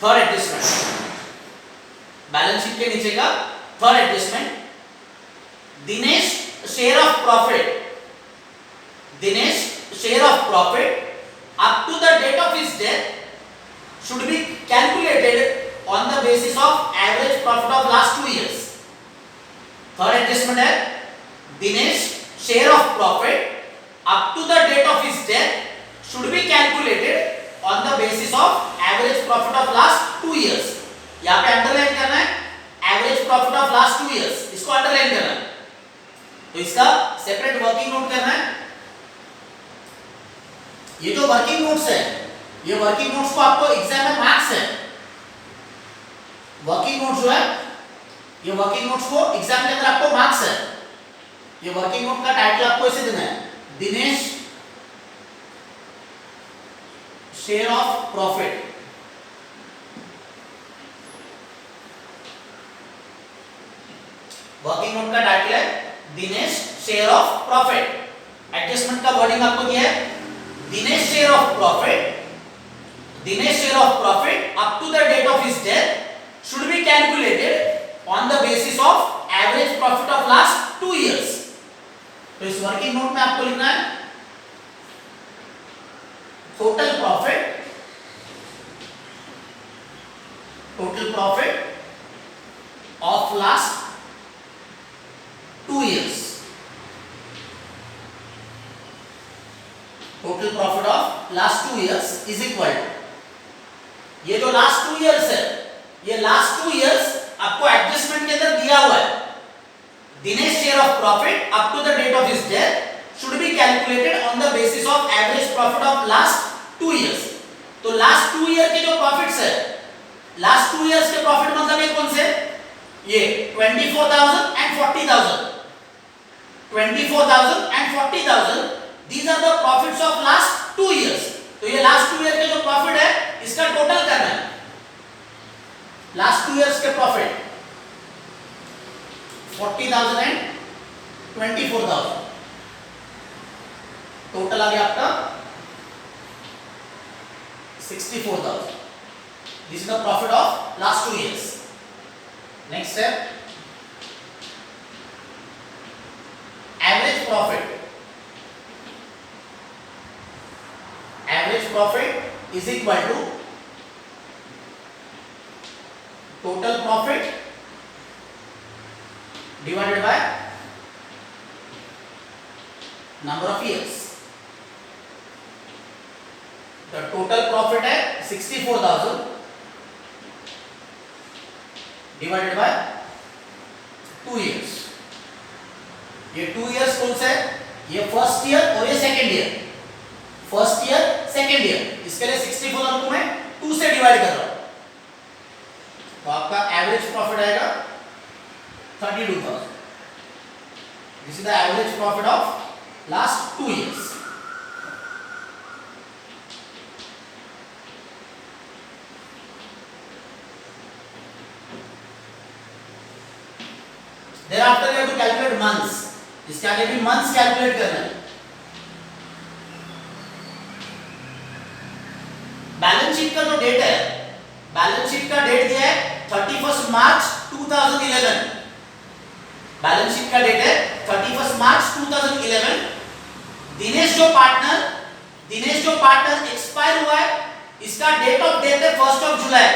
Third adjustment, balance sheet के नीचे का third adjustment, Dinesh share of profit, Dinesh share of profit up to the date of his death should be calculated on the basis of average profit of last 2 years. Third adjustment है Dinesh share of profit up to the date of his death should be calculated on the basis of average profit of last 2 years. यहाँ पे underline करना है average profit of last 2 years, इसको underline करना है, तो इसका सेपरेट वर्किंग नोट करना है। ये जो वर्किंग नोट्स है, ये वर्किंग नोट्स को आपको एग्जाम में मार्क्स है, वर्किंग नोट्स जो है ये वर्किंग नोट्स को एग्जाम के अंदर आपको मार्क्स है। ये वर्किंग नोट का टाइटल आपको ऐसे देना है, Dinesh share of profit. Working note का टाइटल है Dinesh share of profit. Adjustment का वर्डिंग आपको क्या है, Dinesh share of profit, Dinesh share of profit up to the date of his death should be calculated on the basis of average profit of last 2 years. तो इस working note में आपको लिखना है total profit, total profit of last 2 years, total profit of last 2 years is equal to, ये जो last 2 years है, ये लास्ट 2 इयर्स आपको एडजस्टमेंट के अंदर दिया हुआ है, Dinesh share of profit up to the date of his death should be calculated on the basis of average profit of last 2 years. तो लास्ट 2 ईयर के जो प्रॉफिट्स है, लास्ट 2 इयर्स के प्रॉफिट मतलब ये कौन से, ये 24,000 and 40,000, 24,000 and 40,000, these are the profits of last 2 years। तो ये लास्ट 2 ईयर के जो प्रॉफिट है इसका टोटल करना है, लास्ट 2 इयर्स के प्रॉफिट 40,000 एंड 24,000, टोटल आ गया आपका 64,000। This is the profit of last 2 years. Next step, average profit, average profit is equal to total profit divided by number of years। the total profit है 64,000 divided by 2 years। ये 2 years कौन सा है, ये first year और ये second year, first year second year, इसके लिए 64 को मैं 2 से डिवाइड कर रहा हूं, तो आपका एवरेज प्रॉफिट आएगा 32,000। This is the average profit of last 2 years. thereafter you have to calculate months, इसके आगे भी मंथ्स कैलकुलेट करना है। बैलेंस शीट का जो डेट है, बैलेंस शीट का डेट दिया है 31 मार्च 2011, बैलेंस शीट का डेट है 31 मार्च 2011। दिनेश जो पार्टनर एक्सपायर हुआ है, इसका डेट ऑफ डेथ है 1 जुलाई।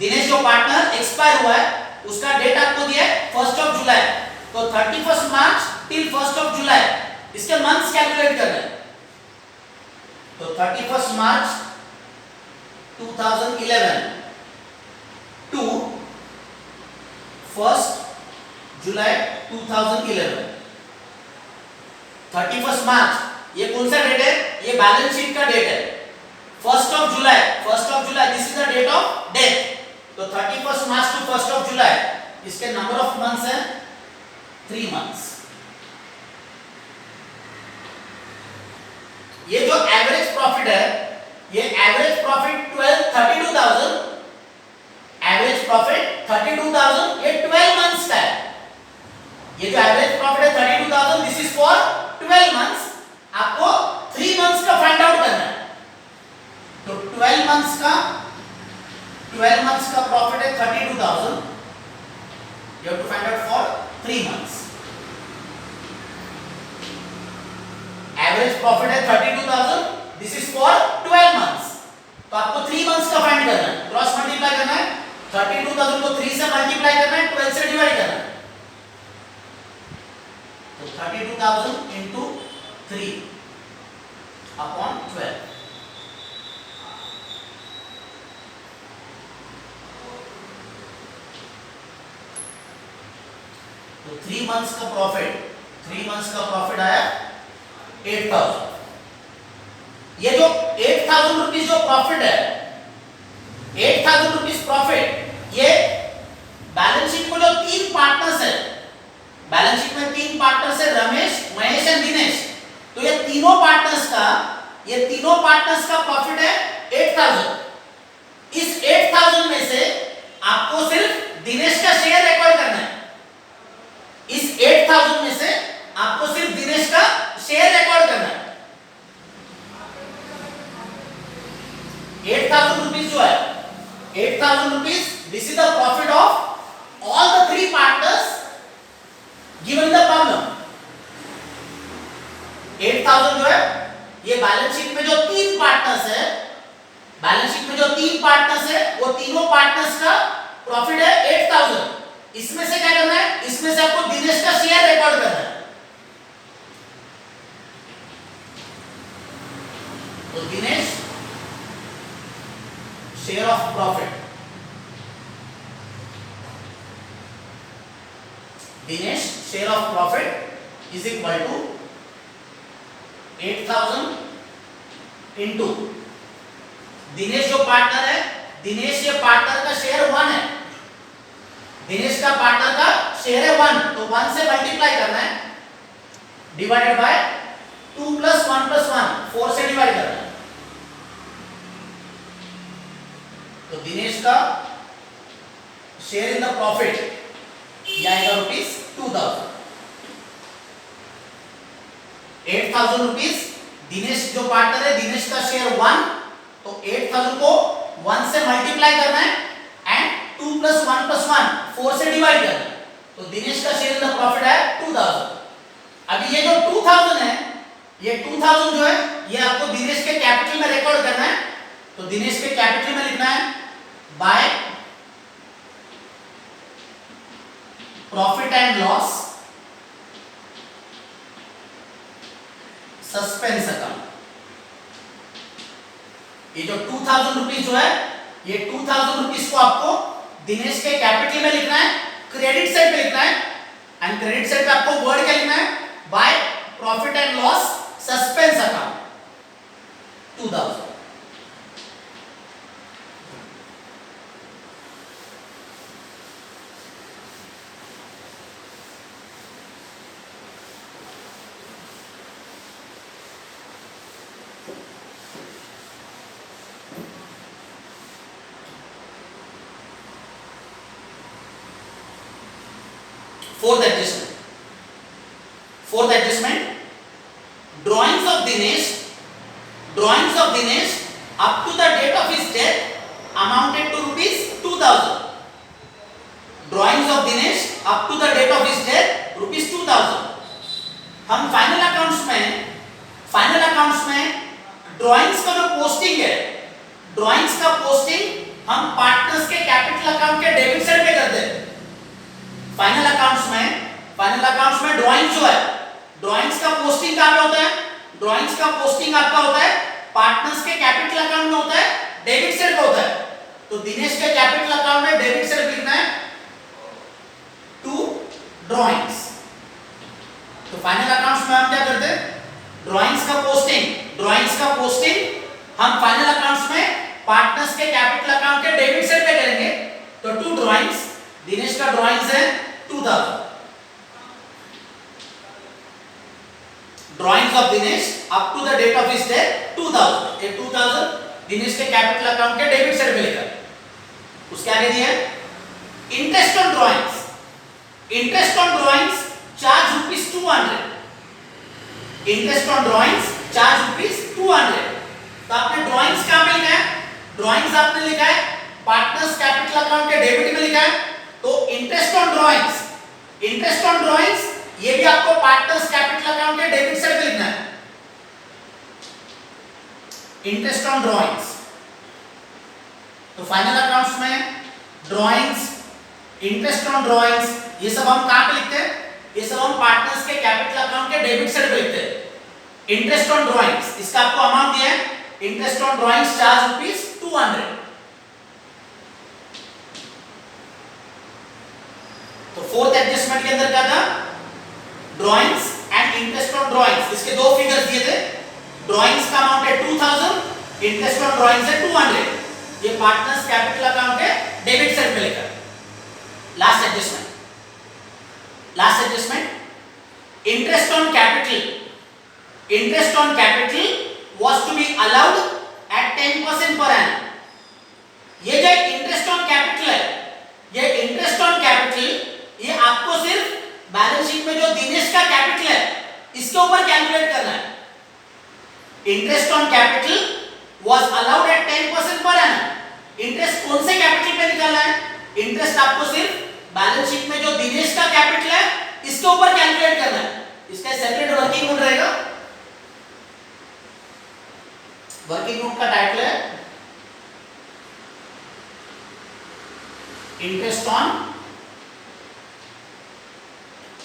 दिनेश जो पार्टनर एक्सपायर हुआ है उसका डेट आपको दिया है 1 जुलाई, तो 31 मार्च टिल 1 जुलाई इसके मंथ्स कैलकुलेट करना है। तो 31 मार्च 2011 टू 1 जुलाई 2011, 31 मार्च ये कौन सा डेट है, ये बैलेंस शीट का डेट है। 1 जुलाई this is the date of death, तो 31 मार्च टू 1 जुलाई इसके नंबर ऑफ मंथ्स है 3 मंथ्स। ये जो एवरेज प्रॉफिट है, ये एवरेज प्रॉफिट 32,000, एवरेज प्रॉफिट 32,000 ये 12 मंथ्स का है। ये जो एवरेज प्रॉफिट है 32,000 दिस इज फॉर 12 मंथ्स, आपको 3 मंथ्स का फाइंड आउट करना है। तो 12 मंथ्स का 12 मंथ्स का प्रॉफिट है 32,000, you have to find out for 3 months. Average profit है 32,000, दिस इज फॉर 12 मंथ्स। तो आपको 3 मंथ्स का फाइंड करना है, क्रॉस मल्टीप्लाई करना है, 32,000 को 3 से मल्टीप्लाई करना है, 12 से डिवाइड करना है। तो 32,000 into 3 upon 12। तो 3 मंथ्स का प्रॉफिट आया 8,000। ये जो 8,000 रुपीज जो प्रॉफिट है, 8,000 रुपीज प्रॉफिट, ये बैलेंस शीट में जो 3 पार्टनर्स है, बैलेंस शीट में 3 पार्टनर्स है, रमेश, महेश एंड दिनेश। तो ये तीनों पार्टनर्स का प्रॉफिट है 8,000। इस 8,000 में से आपको सिर्फ दिनेश का शेयर रिकॉर्ड करना है। इस 8,000 में से आपको सिर्फ दिनेश का शेयर रिकॉर्ड करना है। 8,000 रुपीज जो है, 8,000 rupees, this is the profit of all the 3 partners given in the problem. 8,000 जो है, ये बैलेंस शीट में जो 3 पार्टनर्स है, वो तीनों पार्टनर्स का प्रॉफिट है 8,000। इसमें से क्या करना है, इसमें से आपको दिनेश का शेयर रिकॉर्ड करना है। तो Dinesh share of profit, Dinesh share of profit is equal to 8,000 into Dinesh जो पार्टनर है, दिनेश ये पार्टनर का शेयर 1 है, दिनेश का पार्टनर का शेयर है 1, तो 1 से मल्टीप्लाई करना है, डिवाइडेड बाय 2 प्लस 1 प्लस 1, 4 से डिवाइड करना है। तो दिनेश का शेयर इन द प्रॉफिट ये आएगा रुपीज 2,000। 8,000 रुपीज, दिनेश जो पार्टनर है, दिनेश का शेयर 1, तो 8,000 को 1 से मल्टीप्लाई करना है एंड 2 प्लस 1 प्लस 1, 4 से डिवाइड करना है। तो दिनेश का शेयर इन द प्रॉफिट है 2,000। अभी ये जो 2,000 है, ये 2,000 जो है, ये आपको दिनेश के कैपिटल में रिकॉर्ड करना है। तो दिनेश के कैपिटल में लिखना है by profit and loss suspense account. ये जो 2,000 रुपीज जो है, ये 2,000 रुपीज को आपको दिनेश के कैपिटल में लिखना है, क्रेडिट साइड पे लिखना है, एंड क्रेडिट साइड पे आपको वर्ड क्या लिखना है, by profit and loss suspense account 2,000। Fourth adjustment, drawings of Dinesh up to the date of his death amounted to rupees 2,000. Drawings of Dinesh up to the date of his death rupees 2,000. हम final accounts में drawings का जो posting है, drawings का posting हम partners के capital account के debit side पे करते हैं। फाइनल अकाउंट्स में ड्राइंग जो है, ड्राइंग्स का पोस्टिंग कहां पे होता है, ड्राइंग्स का पोस्टिंग आपका होता है पार्टनर्स के कैपिटल अकाउंट में होता है, डेबिट साइड पे होता है। तो दिनेश के कैपिटल अकाउंट में डेबिट साइड लिखना है टू ड्राइंग्स। तो फाइनल अकाउंट्स में हम क्या करते हैं, ड्राइंग्स का पोस्टिंग हम फाइनल अकाउंट्स में पार्टनर्स के कैपिटल अकाउंट के डेबिट साइड पे करेंगे। तो टू ड्राइंग्स, दिनेश का ड्राइंग्स है 2,000। Drawings of Dinesh up to the date of his death 2,000। ये 2,000 दिनेश के कैपिटल अकाउंट के डेबिट साइड पे लिखा। उसके आगे दिया interest on drawings charge rupees 200। Interest on drawings charge rupees 200। तो आपने ड्राइंग्स कहां पे लिखा है, ड्राइंग्स आपने लिखा है पार्टनर्स कैपिटल अकाउंट के डेबिट में लिखा है, तो interest on drawings, interest on drawings ये भी आपको पार्टनर्स कैपिटल अकाउंट के डेबिट साइड पे लिखना है, इंटरेस्ट ऑन ड्रॉइंग्स। तो फाइनल अकाउंट्स में ड्रॉइंग्स, इंटरेस्ट ऑन ड्रॉइंग्स ये सब हम कहां पे लिखते हैं, ये सब हम पार्टनर्स के कैपिटल अकाउंट के डेबिट साइड पे लिखते हैं। इंटरेस्ट ऑन ड्रॉइंग्स इसका आपको अमाउंट दिया है, इंटरेस्ट ऑन ड्रॉइंग्स चार्ज ₹200। तो फोर्थ एडजस्टमेंट के अंदर क्या था, drawings and interest on drawings, इसके दो फिगर्स दिए थे, ड्रॉइंग्स का अमाउंट है 2000, इंटरेस्ट ऑन ड्रॉइंग्स है 200। ये पार्टनर्स कैपिटल अकाउंट के डेबिट साइड पे लिखा। Last adjustment, interest on capital, interest on capital was to be allowed at 10% per annum। ये जो इंटरेस्ट ऑन कैपिटल है, ये इंटरेस्ट ऑन कैपिटल ये आपको सिर्फ बैलेंस शीट में जो दिनेश का कैपिटल है इसके ऊपर कैलकुलेट करना है। Interest on capital was allowed at 10% per annum। Interest कौन से कैपिटल पे निकालना है, इंटरेस्ट आपको सिर्फ बैलेंस शीट में जो दिनेश का कैपिटल है इसके ऊपर कैलकुलेट करना है। इसका सेपरेट वर्किंग नोट रहेगा, वर्किंग नोट का टाइटल है इंटरेस्ट ऑन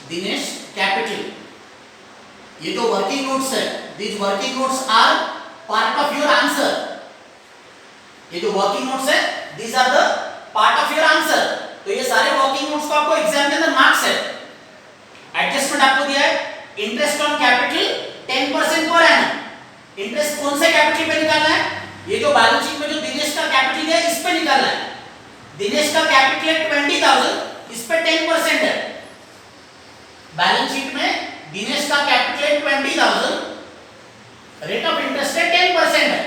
दिनेश कैपिटल। ये जो वर्किंग नोट्स है, these working notes are part of your answer. ये जो वर्किंग नोट्स है these are the part of your answer. तो ये सारे वर्किंग नोट्स को आपको एग्जाम के अंदर मार्क्स है। एडजस्टमेंट आपको दिया है interest on capital 10% per annum. Interest कौन से कैपिटल पे निकालना है, ये जो बैलेंस शीट में जो दिनेश का कैपिटल है इस पे निकालना है। दिनेश का कैपिटल है 20,000, इस पे 10% है। बैलेंस शीट में दिनेश का कैपिटल है 20,000, रेट ऑफ इंटरेस्ट है 10% है,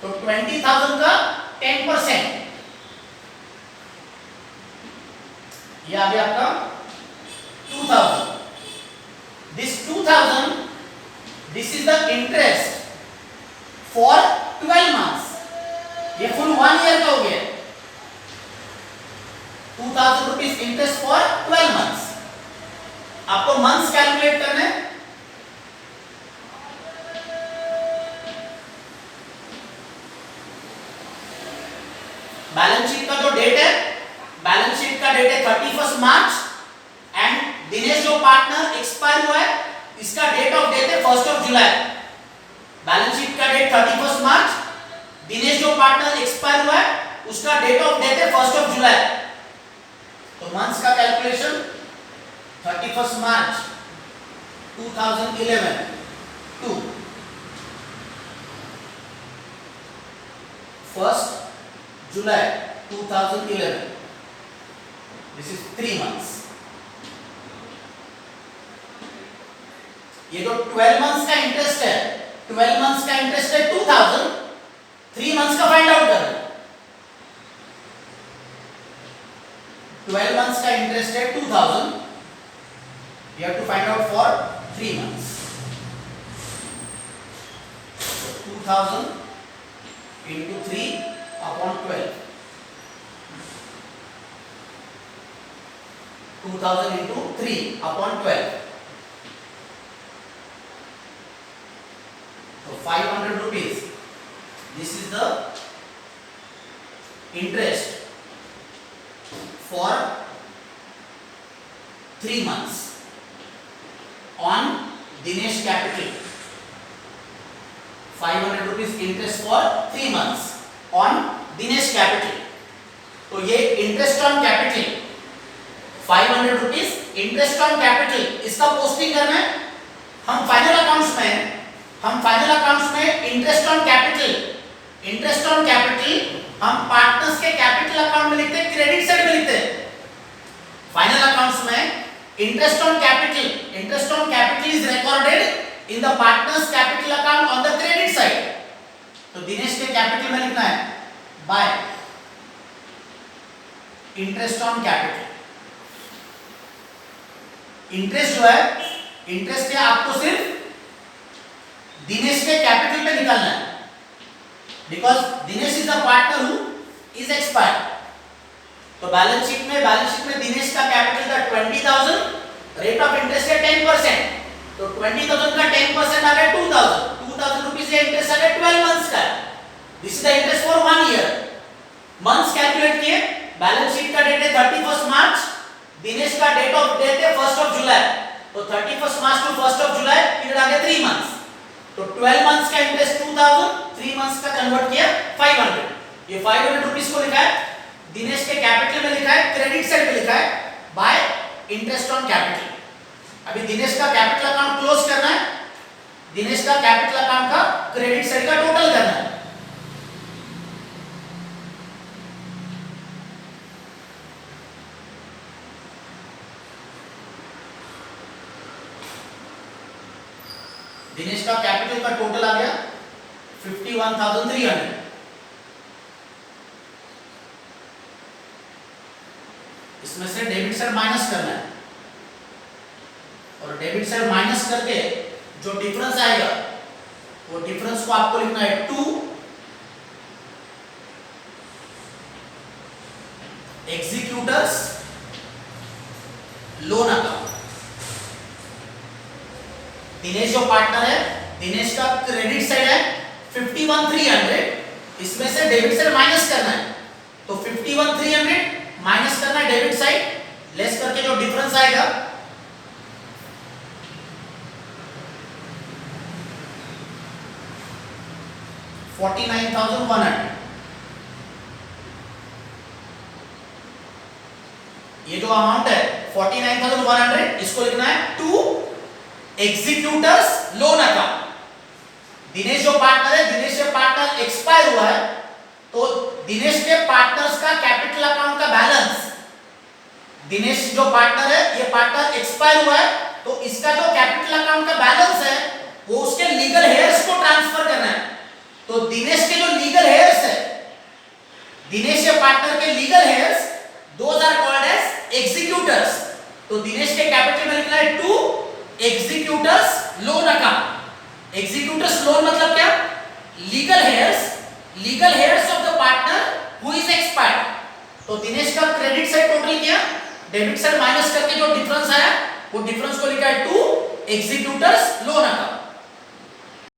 तो 20,000 का 10%, ये आ गया आपका 2000। This 2000, this is the interest for 12 months। ये फुल 1 ईयर का हो गया। 2000 रुपीज इंटरेस्ट फॉर 12 मंथ्स। आपको मंथ्स कैलकुलेट करने, बैलेंस शीट का जो डेट है, बैलेंस शीट का डेट है 31 मार्च एंड दिनेश जो पार्टनर एक्सपायर हुआ है इसका डेट ऑफ डेथ है 1 जुलाई। बैलेंस शीट का डेट 31 मार्च, दिनेश जो पार्टनर एक्सपायर हुआ है उसका डेट ऑफ डेथ है 1 जुलाई। तो मंथ्स का calculation 31 March 2011 to 1 July 2011, this is 3 months. ये जो 12 मंथ्स का इंटरेस्ट है, 12 मंथ्स का इंटरेस्ट है 2000, 3 मंथ्स का फाइंड आउट करना। 12 मंथ्स का इंटरेस्ट है 2000, you have to find out for 3 months। So 2000 into 3 upon 12, 2000 into 3 upon 12, so 500 rupees। This is the interest for 3 months on Dinesh capital। 500 rupees interest for 3 months on Dinesh capital। तो ये interest on capital 500 rupees interest on capital, इसका posting करना है। हम final accounts में interest on capital हम partners के capital account में लिखते हैं, क्रेडिट साइड में लिखते हैं। फाइनल अकाउंट्स में interest on capital is recorded in the partners capital account on the credit side. तो दिनेश के कैपिटल में लिखना है bye interest on capital. Interest जो है, इंटरेस्ट है आपको सिर्फ दिनेश के कैपिटल पे निकालना है, because Dinesh is the partner who is expired. तो बैलेंस शीट में दिनेश का कैपिटल था 20,000, रेट ऑफ इंटरेस्ट है 10%, तो 20,000 का 10% आ गया 2,000 रुपीस का इंटरेस्ट आ गया 12 मंथ्स का। This is the interest for 1 year. Months calculate किए, बैलेंस शीट का डेट है 31 मार्च, दिनेश का डेट है 1 जुलाई, तो 31 मार्च टू 1 जुलाई पीरियड आ गया 3 मंथ्स, तो 12 मंथ्स का इंटरेस्ट 2,000, 3 मंथ्स का कन्वर्ट किया 500। ये 500 रुपीस को लिखा है, दिनेश के कैपिटल में लिखा है, क्रेडिट साइड में लिखा है बाय इंटरेस्ट ऑन कैपिटल। अभी दिनेश का कैपिटल अकाउंट क्लोज करना है, दिनेश का कैपिटल अकाउंट का क्रेडिट साइड का टोटल करना है। दिनेश का कैपिटल का टोटल आ गया 51,300। इसमें से डेबिट साइड माइनस करना है, और डेबिट साइड माइनस करके जो डिफरेंस आएगा वो डिफरेंस को आपको लिखना है 2 एग्जीक्यूटर्स लोन अकाउंट। दिनेश जो पार्टनर है, दिनेश का क्रेडिट साइड है 51,300, इसमें से डेबिट साइड माइनस करना है, तो 51,300 माइनस करना है डेबिट साइड, लेस करके जो डिफरेंस आएगा $49,100। ये जो अमाउंट है 49,100, इसको लिखना है 2 एग्जीक्यूटर्स लोन अकाउंट। दिनेश जो पार्टनर है, दिनेश के पार्टनर एक्सपायर हुआ है, तो दिनेश के पार्टनर्स का कैपिटल अकाउंट का बैलेंस, दिनेश जो पार्टनर है, ये पार्टनर एक्सपायर हुआ है, तो इसका जो कैपिटल अकाउंट का बैलेंस है वो उसके लीगल हेयर्स को ट्रांसफर करना है। तो दिनेश के जो लीगल हेयर्स है, दिनेश के पार्टनर के legal heirs, those are called as executors. तो दिनेश के कैपिटल में लिखना है 2 executors loan account. Executors loan मतलब क्या? Legal heirs of the partner who is expired. तो दिनेश का क्रेडिट साइड टोटल किया, डेबिट साइड माइनस करके जो डिफरेंस आया वो डिफरेंस को लिखा है 2 एग्जीक्यूटर्स लोन अकाउंट।